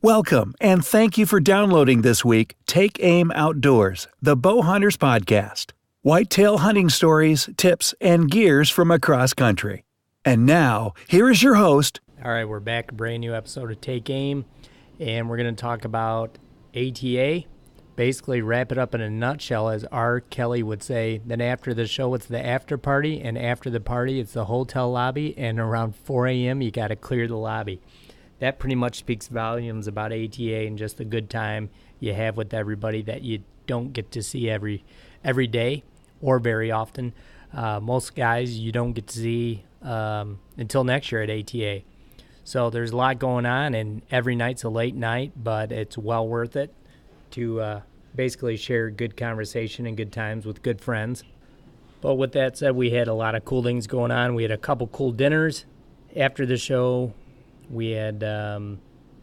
Welcome, and thank you for downloading this week Take Aim Outdoors, the Bow Hunters Podcast. Whitetail hunting stories, tips, and gears from across country. And now, here is your host. All right, we're back, a brand new episode of Take Aim, and we're going to talk about ATA. Basically, wrap it up in a nutshell, as R. Kelly would say. Then after the show, it's the after party, and after the party, it's the hotel lobby, and around 4 a.m., you got to clear the lobby. That pretty much speaks volumes about ATA and just the good time you have with everybody that you don't get to see every day or very often. Most guys you don't get to see until next year at ATA. So there's a lot going on, and every night's a late night, but it's well worth it to basically share good conversation and good times with good friends. But with that said, we had a lot of cool things going on. We had a couple cool dinners after the show. We had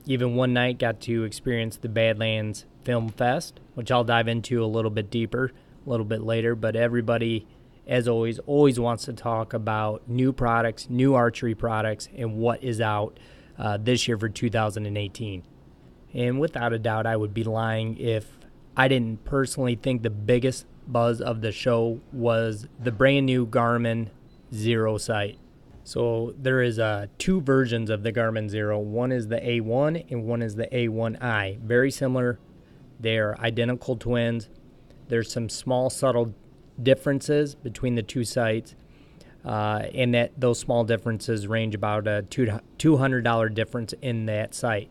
even one night got to experience the Badlands Film Fest, which I'll dive into a little bit deeper a little bit later. But everybody, as always wants to talk about new products, new archery products, and what is out this year for 2018. And without a doubt, I would be lying if I didn't personally think the biggest buzz of the show was the brand new Garmin Zero sight. So there is two versions of the Garmin Zero. One is the A1 and one is the A1i. Very similar. They're identical twins. There's some small subtle differences between the two sights, and that those small differences range about a $200 difference in that sight.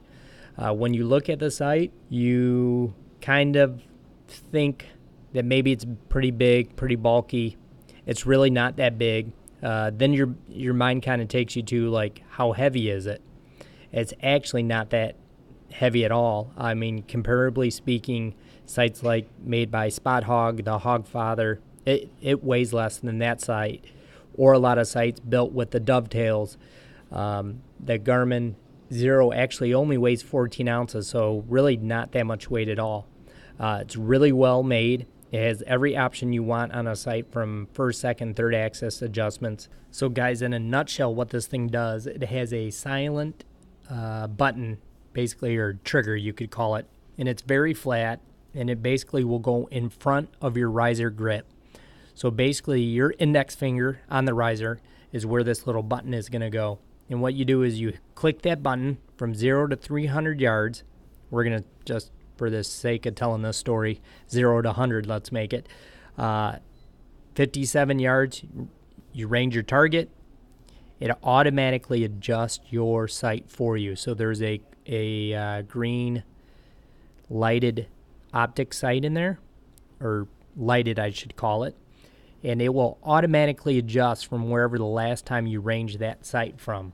When you look at the sight, you kind of think that maybe it's pretty big, pretty bulky. It's really not that big. Then your mind kind of takes you to, like, how heavy is it? It's actually not that heavy at all. I mean, comparably speaking, sights like made by Spot Hog, the Hogfather, it weighs less than that sight. Or a lot of sights built with the dovetails. The Garmin Zero actually only weighs 14 ounces, so really not that much weight at all. It's really well made. It has every option you want on a sight, from first, second, third axis adjustments. So guys, in a nutshell, what this thing does, it has a silent button, basically, or trigger you could call it, and it's very flat, and it basically will go in front of your riser grip. So basically, your index finger on the riser is where this little button is going to go. And what you do is you click that button from 0 to 300 yards. We're going to just, for the sake of telling this story, 0 to 100, let's make it. 57 yards, you range your target. It automatically adjusts your sight for you. So there's a green lighted optic sight in there, or lighted I should call it. And it will automatically adjust from wherever the last time you ranged that sight from.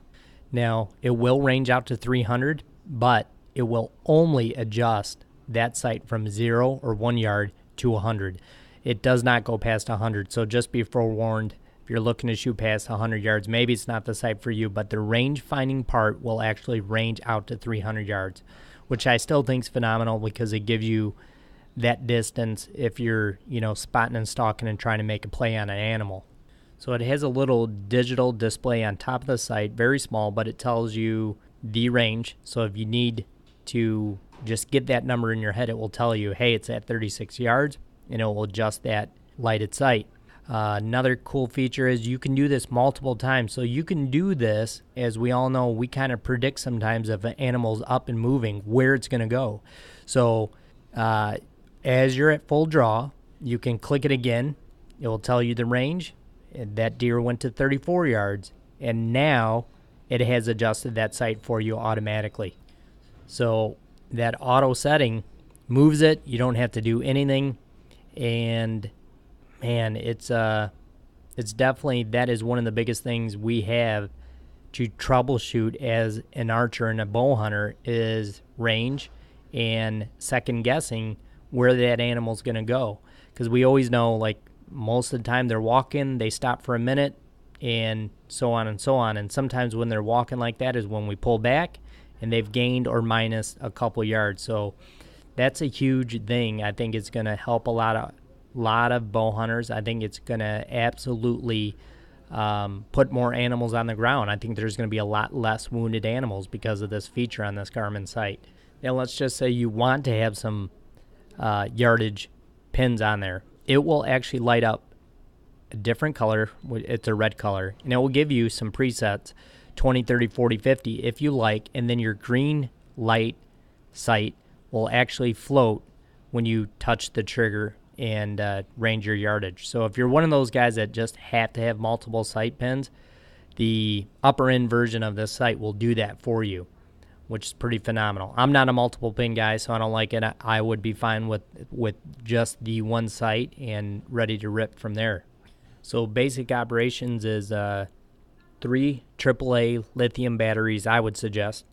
Now, it will range out to 300, but it will only adjust that sight from 0 or 1 yard to 100. It does not go past 100, so just be forewarned. If you're looking to shoot past 100 yards, maybe it's not the sight for you, but the range finding part will actually range out to 300 yards, which I still think is phenomenal because it gives you that distance if you're, spotting and stalking and trying to make a play on an animal. So it has a little digital display on top of the sight, very small, but it tells you the range. So if you need to just get that number in your head, it will tell you, hey, it's at 36 yards, and it will adjust that lighted sight. Another cool feature is you can do this multiple times. So you can do this, as we all know, we kind of predict sometimes if an animal's up and moving, where it's going to go. So as you're at full draw, you can click it again. It will tell you the range. That deer went to 34 yards, and now it has adjusted that sight for you automatically. So that auto setting moves it. You don't have to do anything. And man, it's definitely, that is one of the biggest things we have to troubleshoot as an archer and a bow hunter, is range and second guessing where that animal's going to go. Because we always know, like, most of the time they're walking, they stop for a minute, and so on and so on. And sometimes when they're walking like that is when we pull back and they've gained or minus a couple yards. So that's a huge thing. I think it's going to help a lot of bow hunters. I think it's going to absolutely put more animals on the ground. I think there's going to be a lot less wounded animals because of this feature on this Garmin sight. Now, let's just say you want to have some yardage pins on there. It will actually light up a different color. It's a red color, and it will give you some presets, 20, 30, 40, 50 if you like, and then your green light sight will actually float when you touch the trigger and range your yardage. So if you're one of those guys that just have to have multiple sight pins, the upper end version of this sight will do that for you, which is pretty phenomenal. I'm not a multiple pin guy, so I don't like it. I would be fine with just the one sight and ready to rip from there. So basic operations is 3 AAA lithium batteries, I would suggest,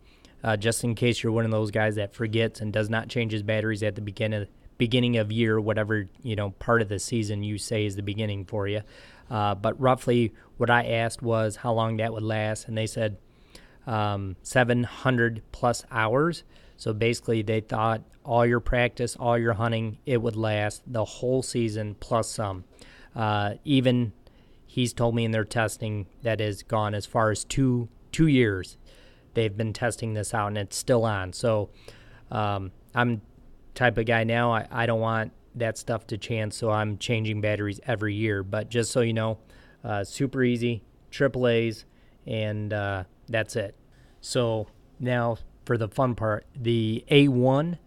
just in case you're one of those guys that forgets and does not change his batteries at the beginning of year, whatever part of the season you say is the beginning for you. But roughly what I asked was how long that would last, and they said 700 plus hours. So basically they thought all your practice, all your hunting, it would last the whole season plus some. Even he's told me in their testing that has gone as far as two years. They've been testing this out and it's still on. So I'm type of guy now, I don't want that stuff to chance, so I'm changing batteries every year. But just so you know, super easy, AAAs, and that's it. So now for the fun part, the A1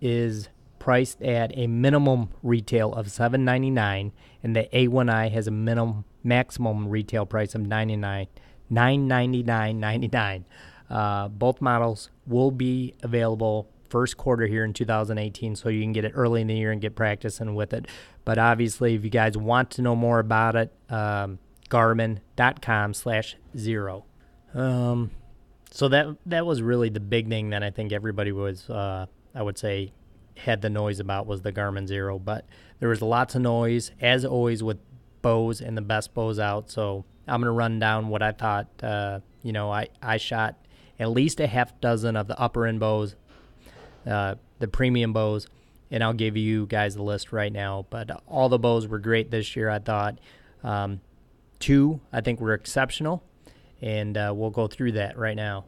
is priced at a minimum retail of $799, and the A1I has a maximum retail price of $999.99. Both models will be available first quarter here in 2018, so you can get it early in the year and get practicing with it. But obviously, if you guys want to know more about it, Garmin.com/0. So that was really the big thing that I think everybody was, I would say, had the noise about, was the Garmin Zero. But there was lots of noise, as always, with bows and the best bows out. So I'm going to run down what I thought. I shot at least a half dozen of the upper end bows, the premium bows, and I'll give you guys the list right now. But all the bows were great this year, I thought. 2, I think, were exceptional, and we'll go through that right now,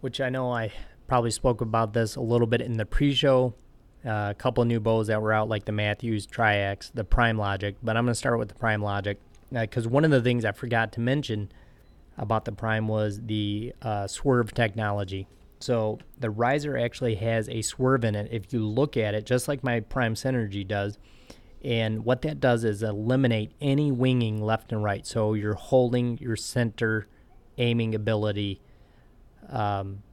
which I know I probably spoke about this a little bit in the pre-show. A couple new bows that were out, like the Matthews Tri-X, the Prime Logic, but I'm going to start with the Prime Logic, because one of the things I forgot to mention about the Prime was the swerve technology. So the riser actually has a swerve in it if you look at it, just like my Prime Synergy does. And what that does is eliminate any winging left and right. So you're holding your center aiming ability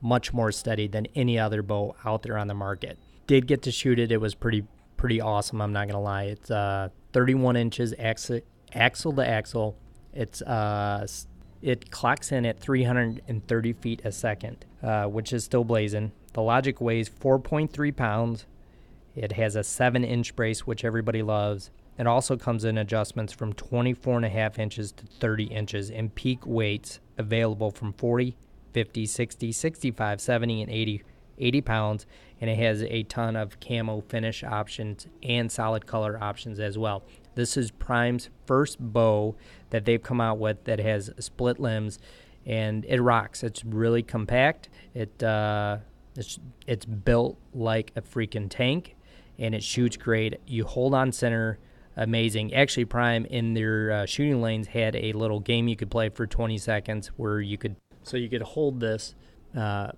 much more steady than any other bow out there on the market. Did get to shoot it. It was pretty awesome, I'm not going to lie. It's 31 inches axle to axle. It clocks in at 330 feet a second, which is still blazing. The Logic weighs 4.3 pounds. It has a 7-inch brace, which everybody loves. It also comes in adjustments from 24.5 inches to 30 inches, and peak weights available from 40, 50, 60, 65, 70, and 80 pounds. And it has a ton of camo finish options and solid color options as well. This is Prime's first bow that they've come out with that has split limbs, and it rocks. It's really compact. It's built like a freaking tank, and it shoots great. You hold on center, amazing. Actually, Prime in their shooting lanes had a little game you could play for 20 seconds where you could hold this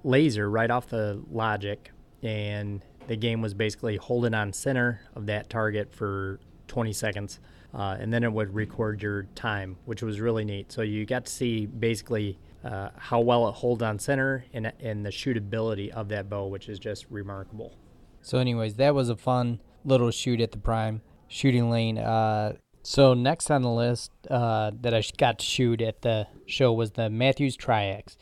laser right off the Logic, and the game was basically hold it on center of that target for 20 seconds, and then it would record your time, which was really neat. So you got to see basically how well it holds on center and the shootability of that bow, which is just remarkable. So anyways, that was a fun little shoot at the Prime shooting lane. So next on the list that I got to shoot at the show was the Matthews Tri-X.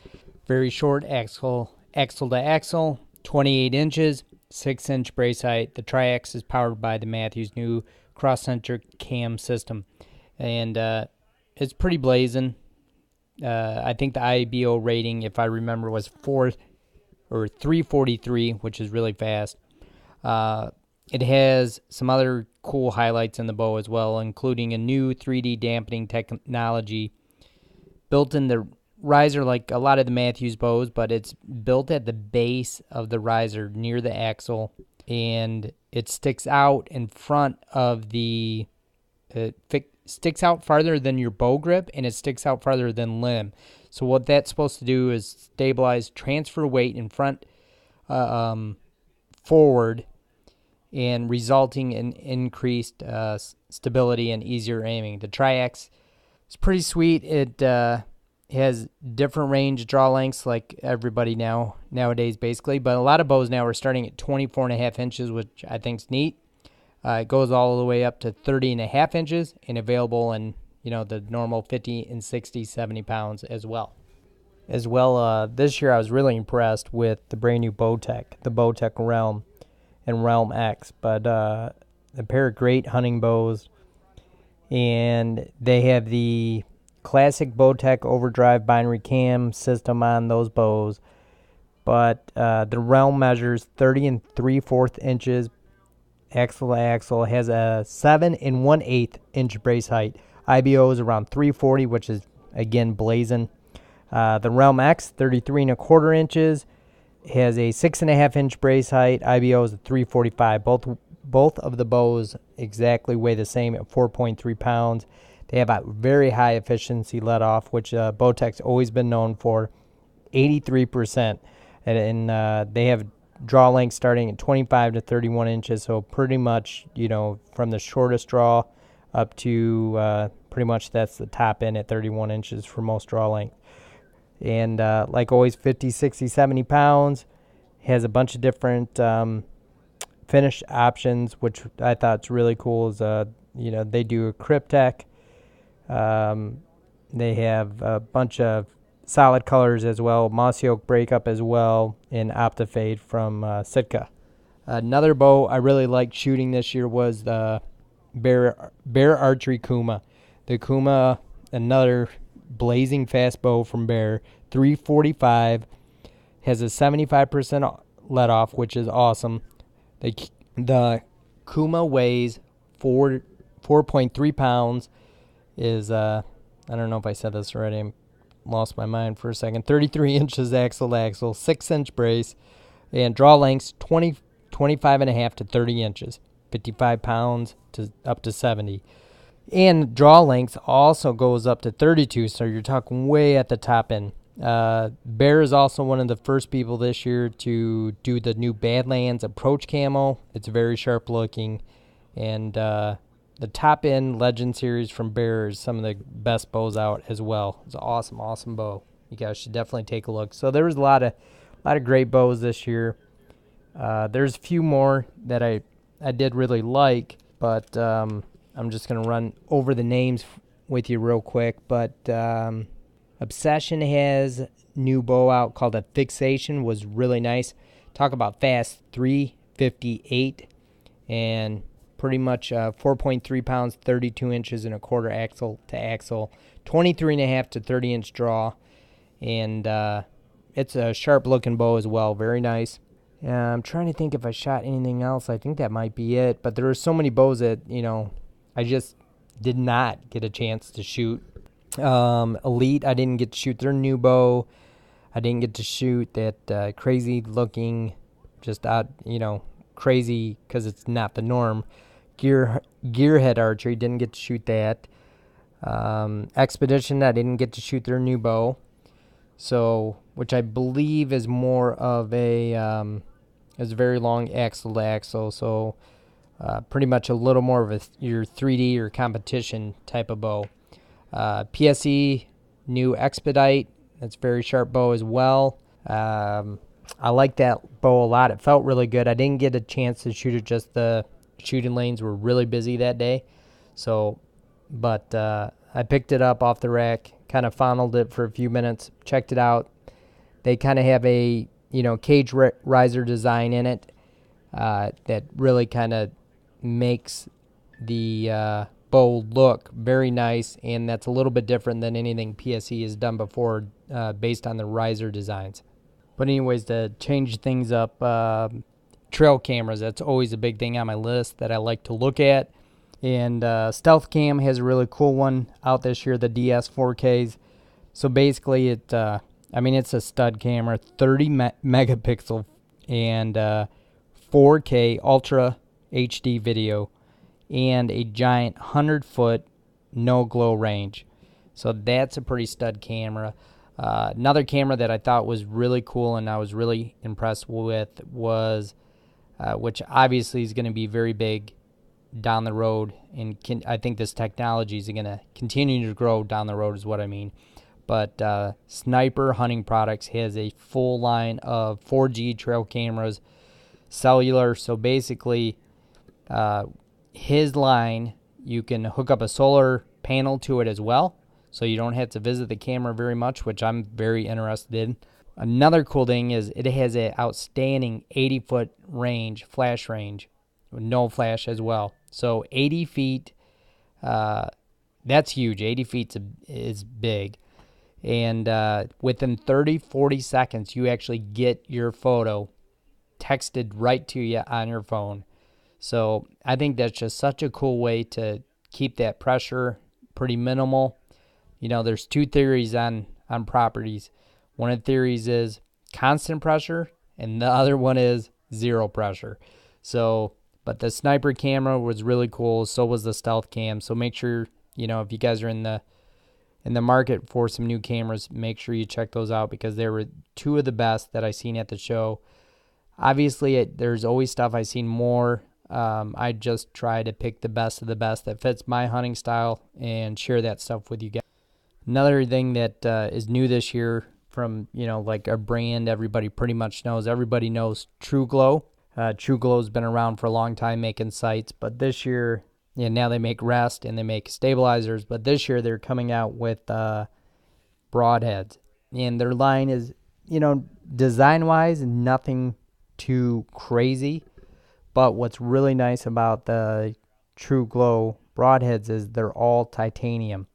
Very short axle to axle, 28 inches, 6-inch brace height. The Tri-X is powered by the Matthews new cross-centric cam system, and it's pretty blazing. I think the IBO rating, if I remember, was 343, which is really fast. It has some other cool highlights in the bow as well, including a new 3D dampening technology built in the riser like a lot of the Matthews bows, but it's built at the base of the riser near the axle, and it sticks out in front of the sticks out farther than your bow grip, and it sticks out farther than limb. So what that's supposed to do is stabilize, transfer weight in front forward, and resulting in increased stability and easier aiming. The Tri-X is pretty sweet. It has different range draw lengths like everybody nowadays basically, but a lot of bows now are starting at 24.5 inches, which I think is neat. It goes all the way up to 30.5 inches and available in the normal 50 and 60, 70 pounds as well. This year I was really impressed with the brand new Bowtech, the Bowtech Realm and Realm X, but a pair of great hunting bows, and they have the classic Bowtech overdrive binary cam system on those bows, but the Realm measures 30 3/4 inches axle to axle, has a 7 1/8 inch brace height. IBO is around 340, which is again blazing. The Realm X, 33 1/4 inches, has a 6.5 inch brace height. IBO is at 345. Both of the bows exactly weigh the same at 4.3 pounds. They have a very high efficiency let off, which Bowtech's always been known for, 83%. And they have draw length starting at 25 to 31 inches. So pretty much, from the shortest draw up to pretty much that's the top end at 31 inches for most draw length. And like always, 50, 60, 70 pounds. Has a bunch of different finish options, which I thought is really cool. Is they do a Cryptek. They have a bunch of solid colors as well, mossy oak breakup as well, and Optifade from Sitka. Another bow I really liked shooting this year was the Bear Archery Kuma. The Kuma, another blazing fast bow from Bear, 345, has a 75% let off, which is awesome. The Kuma weighs 4.3 pounds, is I don't know if I said this already, I lost my mind for a second, 33 inches axle to axle, 6-inch brace, and draw lengths 25.5 to 30 inches, 55 pounds to up to 70. And draw length also goes up to 32, so you're talking way at the top end. Bear is also one of the first people this year to do the new Badlands approach camo. It's very sharp looking, and the top end Legend series from Bear is some of the best bows out as well. It's an awesome bow. You guys should definitely take a look. So there was a lot of great bows this year. There's a few more that I did really like, but I'm just going to run over the names with you real quick. But Obsession has new bow out called a Fixation, was really nice. Talk about fast, 358, and pretty much 4.3 pounds, 32 inches and a quarter axle to axle, 23.5 to 30 inch draw, and it's a sharp looking bow as well, very nice. I'm trying to think if I shot anything else. I think that might be it, but there are so many bows that I just did not get a chance to shoot. Elite, I didn't get to shoot their new bow. I didn't get to shoot that crazy looking, just crazy because it's not the norm, Gearhead Archery. Didn't get to shoot that. Expedition, I didn't get to shoot their new bow, so which I believe is more of a is a very long axle to axle, so pretty much a little more of your 3D or competition type of bow. PSE new Expedite, that's a very sharp bow as well. I like that bow a lot. It felt really good. I didn't get a chance to shoot it, just the shooting lanes were really busy that day. But I picked it up off the rack, kind of fondled it for a few minutes, checked it out. They kind of have a cage riser design in it that really kind of makes the bow look very nice, and that's a little bit different than anything PSE has done before based on the riser designs. But anyways, to change things up, trail cameras, that's always a big thing on my list that I like to look at. And Stealth Cam has a really cool one out this year, the DS 4Ks. So basically, it's a stud camera, 30 megapixel, and 4K Ultra HD video, and a giant 100-foot no glow range. So that's a pretty stud camera. Another camera that I thought was really cool and I was really impressed with was, which obviously is going to be very big down the road, and I think this technology is going to continue to grow down the road is what I mean. But Sniper Hunting Products has a full line of 4G trail cameras, cellular. So basically, his line, you can hook up a solar panel to it as well, so you don't have to visit the camera very much, which I'm very interested in. Another cool thing is it has an outstanding 80-foot range, flash range, with no flash as well. So 80 feet, that's huge. 80 feet is big. And within 30-40 seconds, you actually get your photo texted right to you on your phone. So I think that's just such a cool way to keep that pressure pretty minimal. There's two theories on properties. One of the theories is constant pressure, and the other one is zero pressure. So, but the Sniper camera was really cool. So was the Stealth Cam. So make sure, if you guys are in the market for some new cameras, make sure you check those out because they were two of the best that I seen at the show. Obviously, there's always stuff I seen more. I just try to pick the best of the best that fits my hunting style and share that stuff with you guys. Another thing that is new this year from, like a brand everybody pretty much knows. Everybody knows True Glow. True Glow's been around for a long time making sights, but this year, now they make rest and they make stabilizers, but this year they're coming out with broadheads. And their line is, design-wise, nothing too crazy. But what's really nice about the True Glow broadheads is they're all titanium.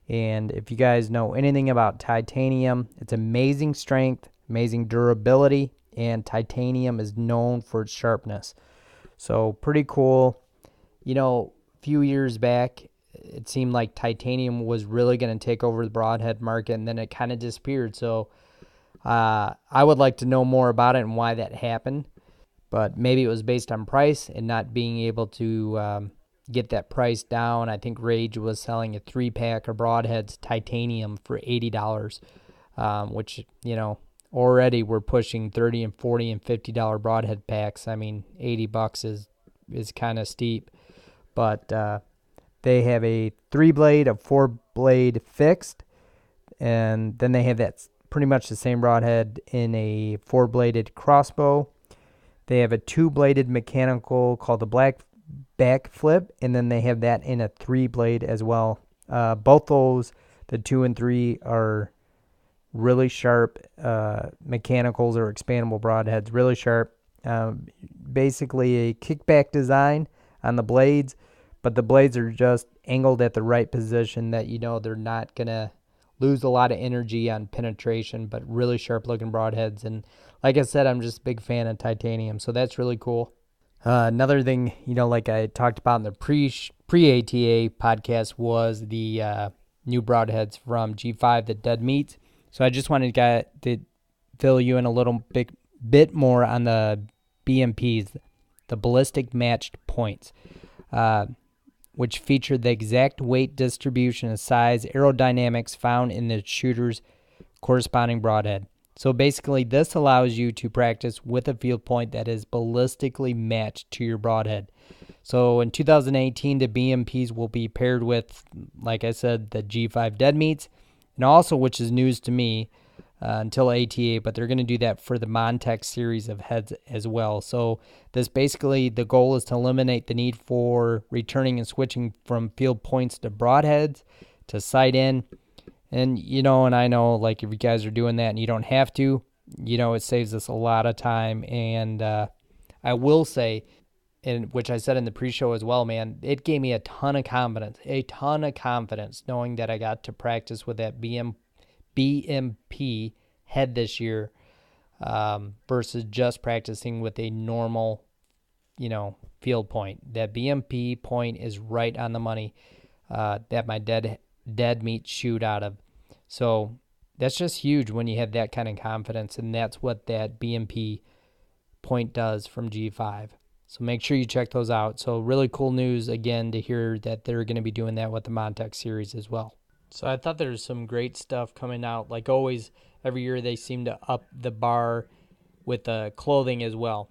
And if you guys know anything about titanium, it's amazing strength, amazing durability, and titanium is known for its sharpness. So pretty cool. A few years back, it seemed like titanium was really going to take over the broadhead market, and then it kind of disappeared. So I would like to know more about it and why that happened. But maybe it was based on price and not being able to get that price down. I think Rage was selling a 3-pack of broadheads titanium for $80, which, already we're pushing $30 and $40 and $50 broadhead packs. I mean, $80 is kind of steep. But they have a 3-blade, a 4-blade fixed, and then they have that pretty much the same broadhead in a 4-bladed crossbow. They have a 2-bladed mechanical called the black back flip, and then they have that in a 3-blade as well. Both those, the 2 and 3, are really sharp mechanicals or expandable broadheads, really sharp. Basically a kickback design on the blades, but the blades are just angled at the right position that they're not going to lose a lot of energy on penetration, but really sharp looking broadheads. And like I said, I'm just a big fan of titanium, so that's really cool. Another thing, like I talked about in the pre-ATA podcast was the new broadheads from G5, the dead meats. So I just wanted to fill you in a little bit more on the BMPs, the ballistic matched points, which feature the exact weight distribution and size aerodynamics found in the shooter's corresponding broadhead. So basically, this allows you to practice with a field point that is ballistically matched to your broadhead. So in 2018, the BMPs will be paired with, like I said, the G5 dead meats, and also, which is news to me until ATA, but they're going to do that for the Montech series of heads as well. So this basically, the goal is to eliminate the need for returning and switching from field points to broadheads to sight in. And, and I know, like, if you guys are doing that and you don't have to, it saves us a lot of time. And I will say, and which I said in the pre-show as well, man, it gave me a ton of confidence knowing that I got to practice with that BMP head this year versus just practicing with a normal, field point. That BMP point is right on the money that my dead meat shoot out of. So that's just huge when you have that kind of confidence, and that's what that BMP point does from G5. So make sure you check those out. So really cool news again to hear that they're going to be doing that with the Montec series as well. So I thought there's some great stuff coming out. Like always, every year they seem to up the bar with the clothing as well.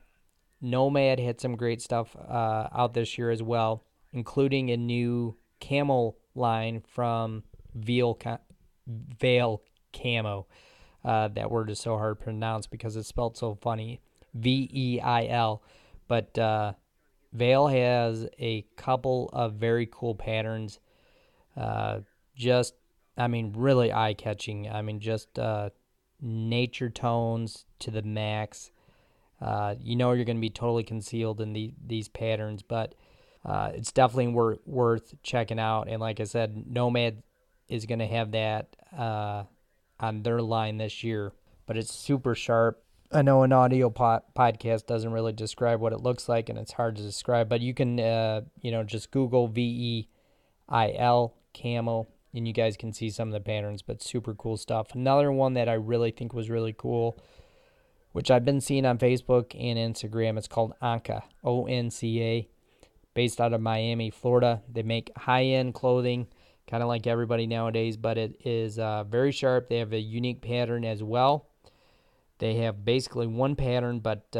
Nomad had some great stuff out this year as well, including a new camel line from Veil Camo. That word is so hard to pronounce because it's spelled so funny. Veil. But Veil has a couple of very cool patterns. Really eye-catching. Just nature tones to the max. You're going to be totally concealed in these patterns, but it's definitely worth checking out. And like I said, Nomad is going to have that on their line this year, but it's super sharp. I know an audio podcast doesn't really describe what it looks like, and it's hard to describe, but you can, just Google VEIL camo, and you guys can see some of the patterns, but super cool stuff. Another one that I really think was really cool, which I've been seeing on Facebook and Instagram, it's called Onca, ONCA, based out of Miami, Florida. They make high-end clothing, kind of like everybody nowadays, but it is very sharp. They have a unique pattern as well. They have basically one pattern, but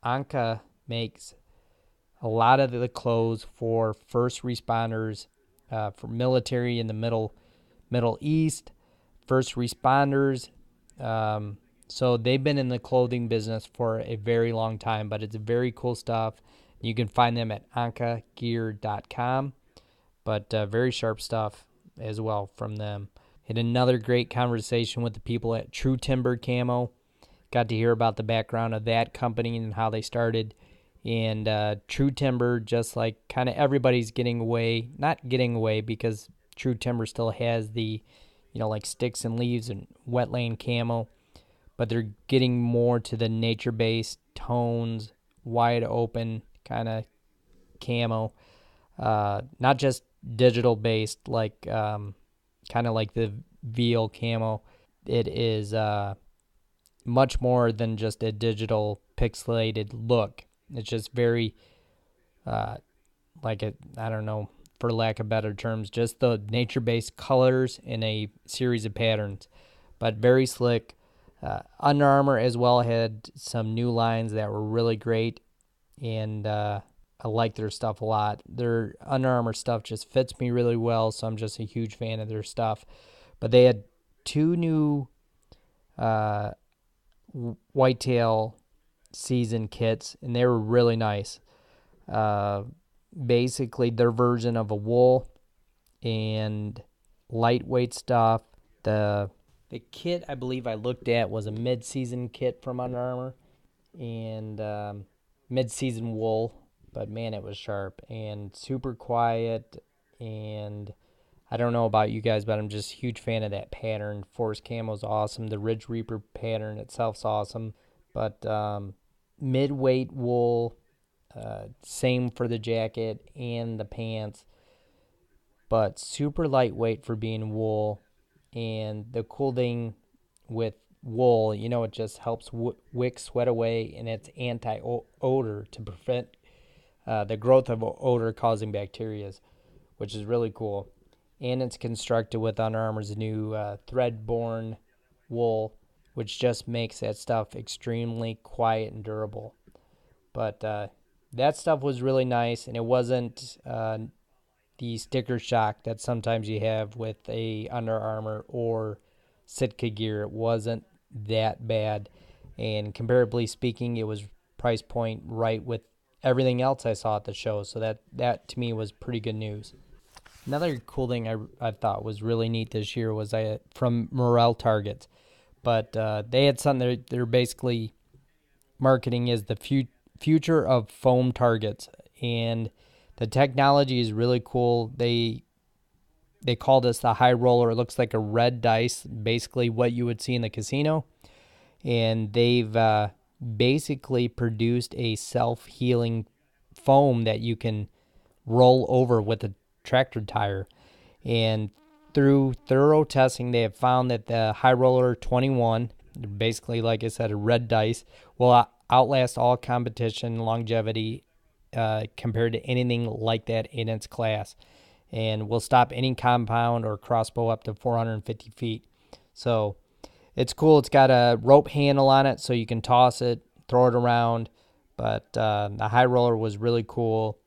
Anka makes a lot of the clothes for first responders, for military in the Middle East, first responders. So they've been in the clothing business for a very long time, but it's very cool stuff. You can find them at ankagear.com, but very sharp stuff as well from them. Had another great conversation with the people at True Timber Camo. Got to hear about the background of that company and how they started. And True Timber, just like kind of everybody's not getting away because True Timber still has the, like sticks and leaves and wetland camo, but they're getting more to the nature-based tones, wide open kind of camo, not just digital-based like kind of like the Veil camo. It is much more than just a digital pixelated look. It's just very, I don't know, for lack of better terms, just the nature-based colors in a series of patterns, but very slick. Under Armour as well had some new lines that were really great, and I like their stuff a lot. Their Under Armour stuff just fits me really well, so I'm just a huge fan of their stuff. But they had two new whitetail season kits, and they were really nice. Basically their version of a wool and lightweight stuff. The kit I believe I looked at was a mid-season kit from Under Armour and mid-season wool, but man, it was sharp and super quiet. And I don't know about you guys, but I'm just a huge fan of that pattern. Forest Camo's awesome. The Ridge Reaper pattern itself's awesome. But mid-weight wool, same for the jacket and the pants, but super lightweight for being wool. And the cool thing with wool, it just helps wick sweat away, and it's anti-odor to prevent the growth of odor-causing bacteria, which is really cool. And it's constructed with Under Armour's new thread-borne wool, which just makes that stuff extremely quiet and durable. But that stuff was really nice, and it wasn't the sticker shock that sometimes you have with a Under Armour or Sitka gear. It wasn't that bad, and comparably speaking, it was price point right with everything else I saw at the show. So that to me was pretty good news. Another cool thing I thought was really neat this year was from Morel Targets. But they had something they're basically marketing as the future of foam targets. And the technology is really cool. They call this the high roller. It looks like a red dice, basically what you would see in the casino. And they've basically produced a self-healing foam that you can roll over with a tractor tire. And through thorough testing, they have found that the High Roller 21, basically, like I said, a red dice, will outlast all competition longevity compared to anything like that in its class, and will stop any compound or crossbow up to 450 feet. So it's cool. It's got a rope handle on it, so you can toss it, throw it around. But the High Roller was really cool,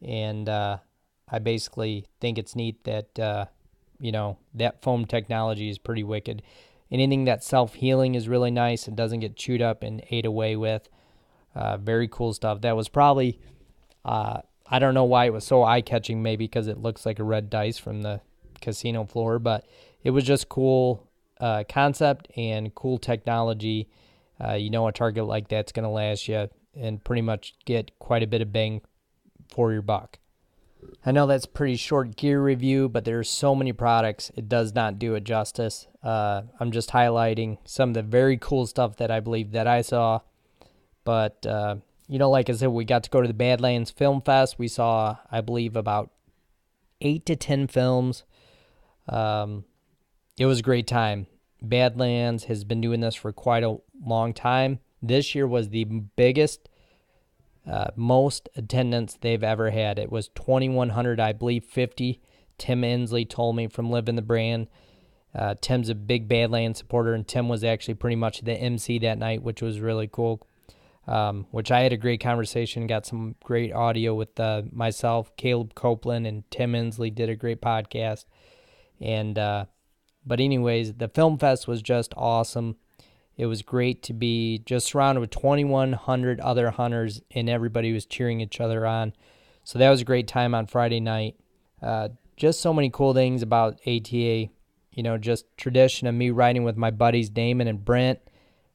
and I basically think it's neat that that foam technology is pretty wicked. Anything that's self-healing is really nice. It doesn't get chewed up and ate away with. Very cool stuff. That was probably, I don't know why it was so eye-catching, maybe because it looks like a red dice from the casino floor, but it was just cool concept and cool technology. A target like that's going to last you and pretty much get quite a bit of bang for your buck. I know that's a pretty short gear review, but there's so many products, it does not do it justice. I'm just highlighting some of the very cool stuff that I believe that I saw. But, like I said, we got to go to the Badlands Film Fest. We saw, I believe, about 8 to 10 films. It was a great time. Badlands has been doing this for quite a long time. This year was the biggest, most attendance they've ever had. It was 2,100, I believe 50. Tim Inslee told me from Living the Brand. Tim's a big Badlands supporter, and Tim was actually pretty much the MC that night, which was really cool. Which I had a great conversation, got some great audio with myself, Caleb Copeland, and Tim Inslee did a great podcast. And but anyways, the Film Fest was just awesome. It was great to be just surrounded with 2,100 other hunters, and everybody was cheering each other on. So that was a great time on Friday night. Just so many cool things about ATA. Just tradition of me riding with my buddies Damon and Brent.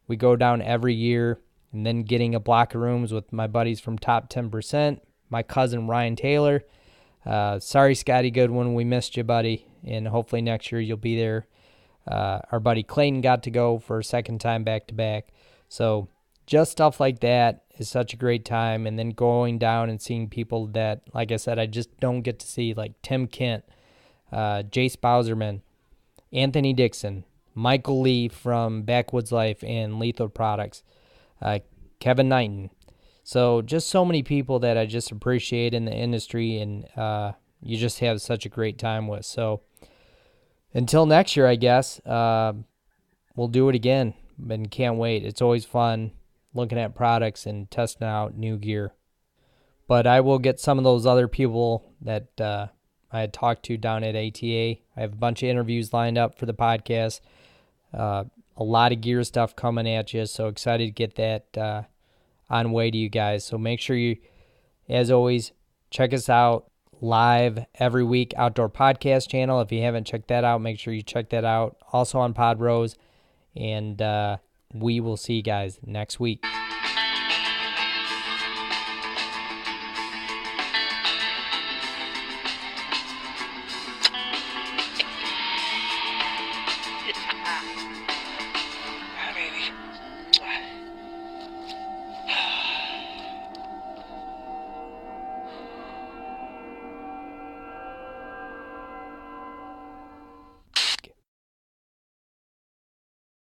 We go down every year, and then getting a block of rooms with my buddies from Top 10%, my cousin Ryan Taylor. Sorry, Scotty Goodwin, we missed you, buddy, and hopefully next year you'll be there. Our buddy Clayton got to go for a second time back-to-back. So just stuff like that is such a great time. And then going down and seeing people that, like I said, I just don't get to see, like Tim Kent, Jace Bowserman, Anthony Dixon, Michael Lee from Backwoods Life and Lethal Products, Kevin Knighton. So just so many people that I just appreciate in the industry, and you just have such a great time with. So until next year, I guess, we'll do it again, and can't wait. It's always fun looking at products and testing out new gear. But I will get some of those other people that I had talked to down at ATA. I have a bunch of interviews lined up for the podcast. A lot of gear stuff coming at you, so excited to get that on way to you guys. So make sure you, as always, check us out live every week, Outdoor Podcast channel. If you haven't checked that out, make sure you check that out. Also on Pod Rose, and we will see you guys next week.